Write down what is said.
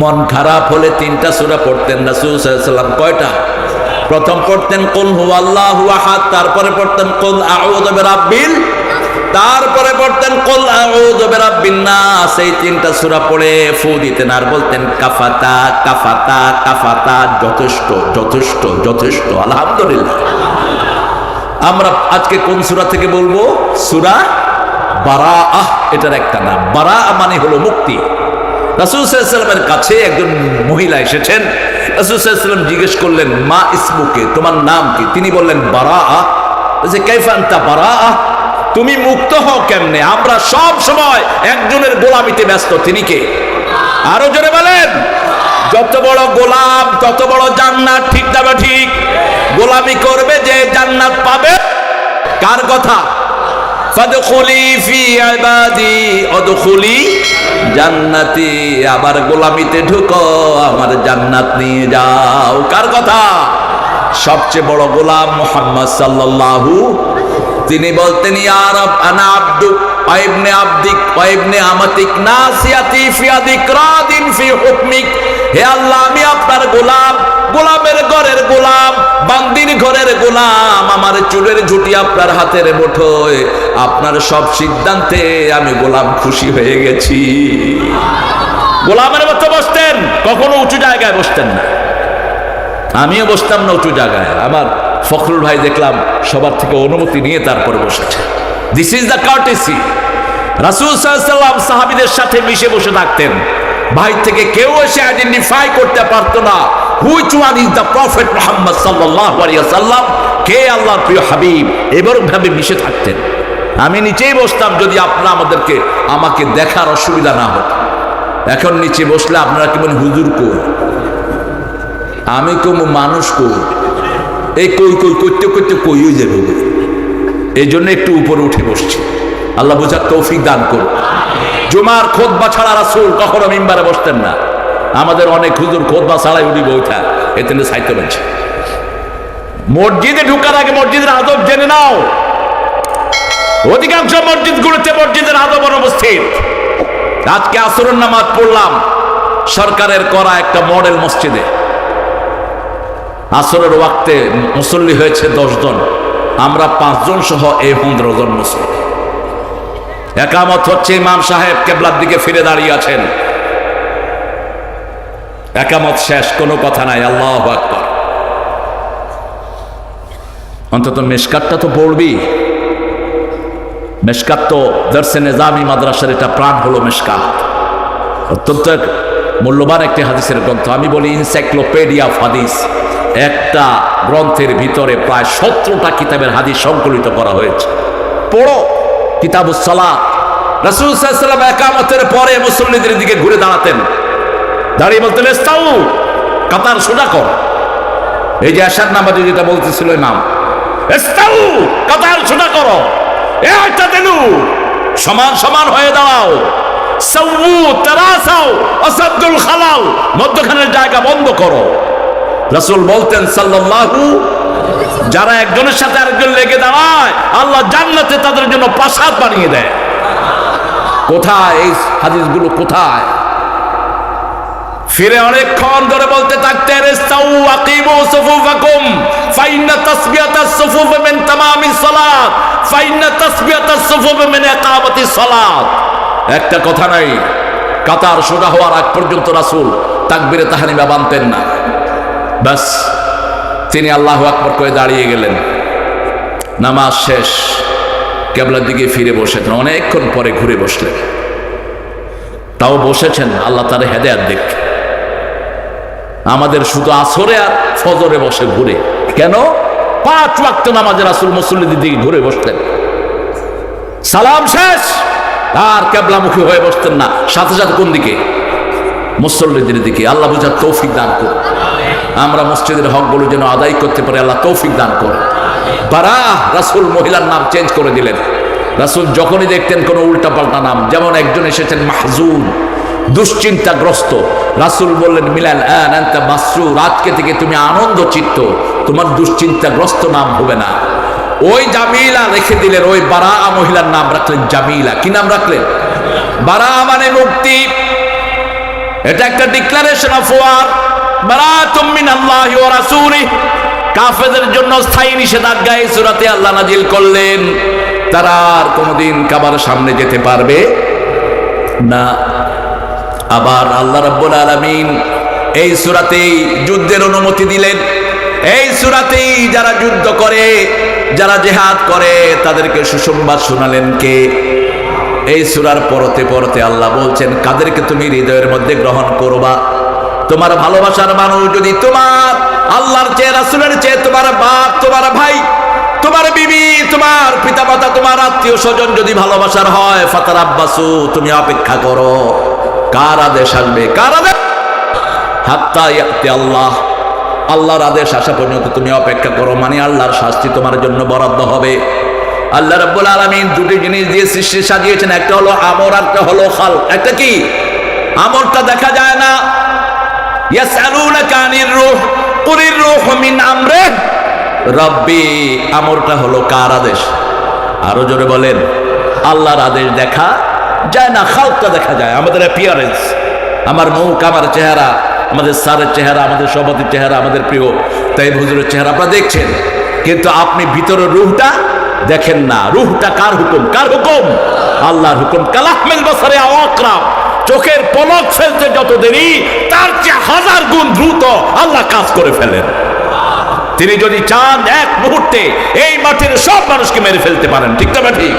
মন খারাপ হলে 3টা সূরা পড়তেন রাসূল সাল্লাল্লাহু আলাইহি ওয়াসাল্লাম। কয়টা? প্রথম পড়তেন কুল হুয়াল্লাহু আহাদ, তারপরে পড়তেন কুল আউযু বিরাব্বিল, তারপরে পড়তেন কুল আউযু বিরাব্বিন নাস। এই 3টা সূরা পড়ে ফু দিতেন আর বলতেন কাফাতা কাফাতা কাফাতা, যথেষ্ট যথেষ্ট যথেষ্ট, আলহামদুলিল্লাহ। আমরা আজকে কোন সূরা থেকে বলবো? সূরা বারাআহ, এটার একটা নাম। বারাআ মানে হলো মুক্তি। রাসূল সাল্লাল্লাহু আলাইহি ওয়াসাল্লামের কাছে একজন মহিলা এসেছেন। রাসূল সাল্লাল্লাহু আলাইহি ওয়াসাল্লাম জিজ্ঞেস করলেন, মা ইসমুকে, তোমার নাম কি? তিনি বললেন বারাআ। যে কাইফা আনতা বারাআ, তুমি মুক্ত হও কেমনে? আমরা সব সময় একজনের গোলামিতে ব্যস্ত, তিনি কে? আরো জোরে বলেন। যত বড় গোলাম তত বড় জান্নাত, ঠিক না ঠিক? গোলামি করবে যে জান্নাত পাবে। কার কথা? ফাদখুলি ফি ইবাদি ওয়াদখুলি জান্নাতি, আবার গোলামিতে ঢুকো, আমার জান্নাত নিয়ে যাও। কার কথা? সবচেয়ে বড় গোলাম মুহাম্মদ সাল্লাল্লাহু। তিনি বলতেন, ইয়া রব আনা আব্দুক ওয়া ইবনে আবদিক ওয়া ইবনে আমাতিক নাসিয়াতি ফি ইয়াদিক রাদিন ফি হুকমিক। হে আল্লাহ, আমি আপনার গোলাম, গোলামের ঘরের গোলাম, বান্দির ঘরের গোলাম। আমার চুলের ঝুঁটি আপনার হাতের মুঠোয়, আপনার সব সিদ্ধান্তে আমি গোলাম খুশি হয়ে গেছি। গোলামের মতো বসতেন, কখনো উঁচু জায়গায় বসতেন না। আমিও বসতাম না উঁচু জায়গায়। আমার ফখরুল ভাই দেখলাম সবার থেকে অনুমতি নিয়ে তারপরে বসেছে। This is the courtesy. রাসূল সাল্লাল্লাহু আলাইহি ওয়াসাল্লাম সাহাবীদের সাথে মিশে বসে থাকতেন। ভাই থেকে কেউ এসে আইডেন্টিফাই করতে পারতো না which one is the prophet Muhammad সাল্লাল্লাহু আলাইহি ওয়াসাল্লাম, কে আল্লাহর প্রিয় হাবিব। এবারও ভাবে মিশে থাকতেন। আমি নিচেই বসতাম যদি আপনারা আমাকে দেখার অসুবিধা না হতো। এখন নিচে বসলে আপনারা কেমন হুজুর কই, আমি কম মানুষ কই, এই কই কই করতে করতে কই হয়ে যাবে। এই জন্য একটু উপরে উঠে বসছি। আল্লাহ বুঝার তৌফিক দান করুন। জুমার খুতবা ছাড়া রাসূল কখনো মিম্বারে বসতেন না। আমাদের অনেক হুজুর খুতবা ছাড়াই উঠি বইটা, এতে সাহিত্য রয়েছে। মসজিদে ঢুকার আগে মসজিদের আদব জেনে নাও। অধিকাংশ মসজিদগুলোতে মসজিদের আদব অনুপস্থিত। আজকে আসরের নামাজ পড়লাম সরকারের করা একটা মডেল মসজিদে। আসরের ওয়াক্তে মুসল্লি হয়েছে 10 জন, আমরা 5 জন সহ এই 15 জন মুসল্লি। একামত হচ্ছে, ইমাম সাহেব কিবলার দিকে ফিরে দাঁড়িয়ে আছেন। একামত শেষ, কোনো কথা নাই, আল্লাহু আকবার। অন্তত মেশকাতটা তো পড়বি। মেশকাত তো দরসে নিজামি মাদ্রাসার এটা প্রাণ হলো মেশকাত। অত্যন্ত মূল্যবান একটি হাদিসের গ্রন্থ। আমি বলি এনসাইক্লোপিডিয়া অফ হাদিস। একটা গ্রন্থের ভিতরে প্রায় 17টা কিতাবের হাদিস সংকলিত করা হয়েছে। পড়ো কিতাবুস সালাত। রাসূল সাল্লাল্লাহু আলাইহি ওয়াসাল্লাম ইকামতের পরে মুসল্লিদের দিকে ঘুরে দাঁড়াতেন, দাঁড়িয়ে বলতেন ইস্তাউ, কাতার সোজা কর। এই যে আশার নামাজে যেটা বলতেছিল ইমাম, ইস্তাউ, কাতার সোজা করো, একটা দিলু সমান সমান হয়ে দাঁড়াও, সাউ তারাসাউ আসাদুল খালাল, মধ্যখানের জায়গা বন্ধ করো। রাসূল বলতেন সাল্লাল্লাহু, যারা একজনের সাথে আরেকজন লেগে দাঁড়ায় আল্লাহ জান্নাতে তাদের জন্য প্রাসাদ বানিয়ে দেয়। কোথায় এই হাদিসগুলো, কোথায়? ফিরে অনেকক্ষণ ধরে বলতে থাকতেন ইস্তাউ আকিমু সুফুফাকুম ফাইন্না তাসবিয়াতাস সুফুফ মিন তামামিস সালাত ফাইন্না তাসবিয়াতাস সুফুফ মিন ইকামাতিস সালাত। একটা কথা নাই, কাতার সোজা হওয়ার আগ পর্যন্ত রাসূল তাকবীরে তাহরিমা বানতেন না। বাস তিনি আল্লাহু আকবার করে দাঁড়িয়ে গেলেন। নামাজ শেষ, কিবলার দিকে ফিরে বসেছেন। অনেকক্ষণ পরে ঘুরে বসলেন, তাও বসেছেন আল্লাহ তার হেদায়েত দেখ। আমাদের শুধু আসরে আর ফজরে বসে ঘুরে। কেন? 5 ওয়াক্ত নামাজে রাসূল মুসল্লিদের দিকে ঘুরে বসতেন। সালাম শেষ আর কিবলামুখী হয়ে বসতেন না, সাথে সাথে কোন দিকে? মুসল্লিদের দিকে। আল্লাহ বুঝার তৌফিক দান করুন। আমরা মসজিদের হকগুলো যেন আদায় করতে পারি, আল্লাহ তৌফিক দান করুন। বারাহ, রাসূল মহিলার নাম চেঞ্জ করে দিলেন। রাসূল যখনই দেখতেন কোনো উল্টাপাল্টা নাম, যেমন একজন এসেছেন মাহজুন, দুশ্চিন্তাগ্রস্ত, রাসূল বললেন মিলাল আন আনতা মাসরুর, আজকে থেকে তুমি আনন্দ চিত্ত, তোমার দুশ্চিন্তাগ্রস্ত নাম হবে না। ওই জামিলা রেখে দিলেন, ওই বারা মহিলার নাম রাখলেন জামিলা। কি নাম রাখলেন? বারা মানে মুক্তি। এটা একটা ডিক্লারেশন অফ ওয়ার, বারাতুম মিনাল্লাহি ওয়া রাসূলিহি। কাফেরদের জন্য স্থায়ী নিষেধাজ্ঞা এই সূরাতে আল্লাহ নাজিল করলেন, তারা আর কোনোদিন কাবার সামনে যেতে পারবে না। আবার আল্লাহ রাব্বুল আলামিন এই সূরাতেই যুদ্ধের অনুমতি দিলেন। এই সূরাতেই যারা যুদ্ধ করে, যারা জিহাদ করে, তাদেরকে সুসংবাদ শোনালেন কে? এই সূরার পরতে পরতে আল্লাহ বলছেন, কাদেরকে তুমি হৃদয়ের মধ্যে গ্রহণ করবা? তোমার ভালোবাসার মানুষ যদি তোমার আল্লাহর চেয়ে, রাসূলের চেয়ে, তোমার বাপ, তোমার ভাই, তোমার বিবি, তোমার পিতামাতা, তোমার আত্মীয় স্বজন যদি ভালোবাসার হয়, ফাতারাব্বাসু, তুমি অপেক্ষা করো। কার আদেশ আসবে? কার আদেশ? হাত্তা ইয়াতি আল্লাহ, আল্লাহর আদেশ আসা পর্যন্ত তুমি অপেক্ষা করো, মানে আল্লাহর শাস্তি তোমার জন্য বরাদ্দ হবে। আল্লাহ রাব্বুল আলামিন দুটি জিনিস দিয়ে সৃষ্টি সাজিয়েছেন, একটা হলো আমর, একটা হলো খালক। একটা কি? আমরটা দেখা যায় না। ইয়াসআলুনাকা আনির রূহ কুলির রূহু মিন আমরি রাব্বি, আমরটা হলো কার আদেশ? আরো জোরে বলেন। আল্লাহর আদেশ দেখা যায় না, খালকটা দেখা যায়। আমাদের অ্যাপিয়ারেন্স, আমার মুখ, আমার চেহারা, আমাদের স্যারের চেহারা, আমাদের সভাপতির চেহারা, আমাদের প্রিয় তাই হুজুরের চেহারা আপনারা দেখছেন, কিন্তু আপনি ভিতরের রূহটা দেখেন না। রূহটা কার হুকুম? কার হুকুম? আল্লাহর হুকুম। কালাহমিল বাসারে আও আকরাব, চোখের পলক ফেলতে যত দেরি, তার চেয়ে 1000 গুণ দ্রুত আল্লাহ কাজ করে ফেলেন। তিনি যদি চান এক মুহূর্তে এই মাটির সব মানুষকে মেরে ফেলতে পারেন। ঠিক না ঠিক?